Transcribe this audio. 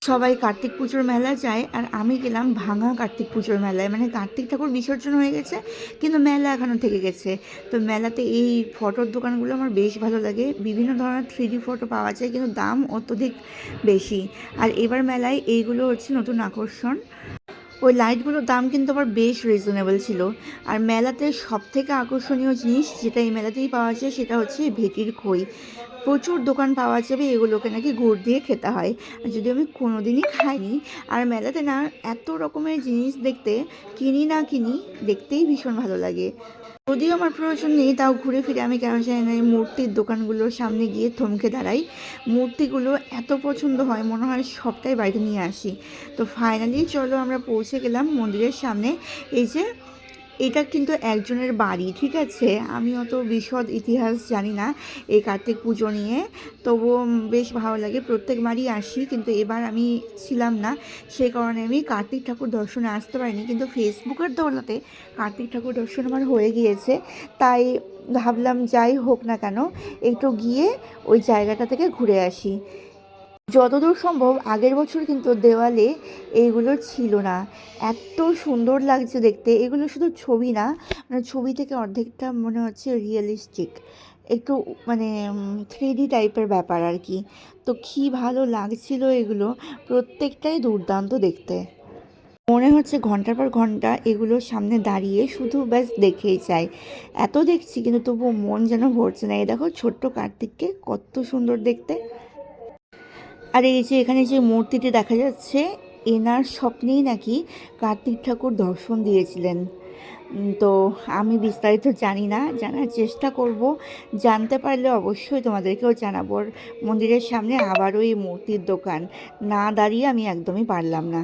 সবাই কার্তিক পুজোর মেলায় যায় আর আমি গেলাম ভাঙা কার্তিক পুজোর মেলায়। মানে কার্তিক ঠাকুর বিসর্জন হয়ে গেছে কিন্তু মেলা এখনও থেকে গেছে। তো মেলাতে এই ফটোর দোকানগুলো আমার বেশ ভালো লাগে। বিভিন্ন ধরনের 3D ফটো পাওয়া যায় কিন্তু দাম অত্যধিক বেশি। আর এবার মেলায় এইগুলো হচ্ছে নতুন আকর্ষণ। ওই লাইটগুলোর দাম কিন্তু আবার বেশ রিজনেবল ছিল। আর মেলাতে সবথেকে আকর্ষণীয় জিনিস যেটা এই মেলাতেই পাওয়া যায় সেটা হচ্ছে ভেটির খই। প্রচুর দোকান পাওয়া যাবে, এগুলোকে নাকি গুড় দিয়ে খেতে হয়। যদিও আমি কোনোদিনই খাইনি। আর মেলাতে না এত রকমের জিনিস দেখতে, কিনি না কিনি দেখতেই ভীষণ ভালো লাগে। যদিও আমার প্রয়োজন নেই, তাও ঘুরে ফিরে আমি কেন জানি না এই মূর্তির দোকানগুলোর সামনে গিয়ে থমকে দাঁড়াই। মূর্তিগুলো এত পছন্দ হয়, মনে হয় সবটাই বাড়িতে নিয়ে আসি। তো ফাইনালি চলো আমরা পৌঁছে গেলাম মন্দিরের সামনে। এই যে এটা কিন্তু একজনের বাড়ি, ঠিক আছে। আমি অত বিশদ ইতিহাস জানি না এই কার্তিক পুজো নিয়ে, তবুও বেশ ভালো লাগে। প্রত্যেকবারই আসি কিন্তু এবার আমি ছিলাম না, সেই কারণে আমি কার্তিক ঠাকুর দর্শনে আসতে পারিনি। কিন্তু ফেসবুকের দৌলতে কার্তিক ঠাকুর দর্শন আমার হয়ে গিয়েছে, তাই ভাবলাম যাই হোক না কেন একটু গিয়ে ওই জায়গাটা থেকে ঘুরে আসি। যতদূর সম্ভব আগের বছর কিন্তু দেওয়ালে এইগুলো ছিল না। এত সুন্দর লাগছে দেখতে। এগুলো শুধু ছবি না, মানে ছবি থেকে অর্ধেকটা মনে হচ্ছে রিয়েলিস্টিক, একটু মানে 3D টাইপের ব্যাপার আর কি। তো কী ভালো লাগছিল এগুলো, প্রত্যেকটাই দুর্দান্ত দেখতে। মনে হচ্ছে ঘন্টার পর ঘন্টা এগুলোর সামনে দাঁড়িয়ে শুধু ব্যাস দেখেই চাই। এত দেখছি কিন্তু তবুও মন যেন ভরছে না। এই দেখো ছোট্ট কার্তিককে কত সুন্দর দেখতে। আর এই যে এখানে যে মূর্তিটি দেখা যাচ্ছে, এনার স্বপ্নেই নাকি কার্তিক ঠাকুর দর্শন দিয়েছিলেন। তো আমি বিস্তারিত জানি না, জানার চেষ্টা করব। জানতে পারলে অবশ্যই তোমাদেরকেও জানাবো। মন্দিরের সামনে আবারও এই মূর্তির দোকান, না দাঁড়িয়ে আমি একদমই পারলাম না।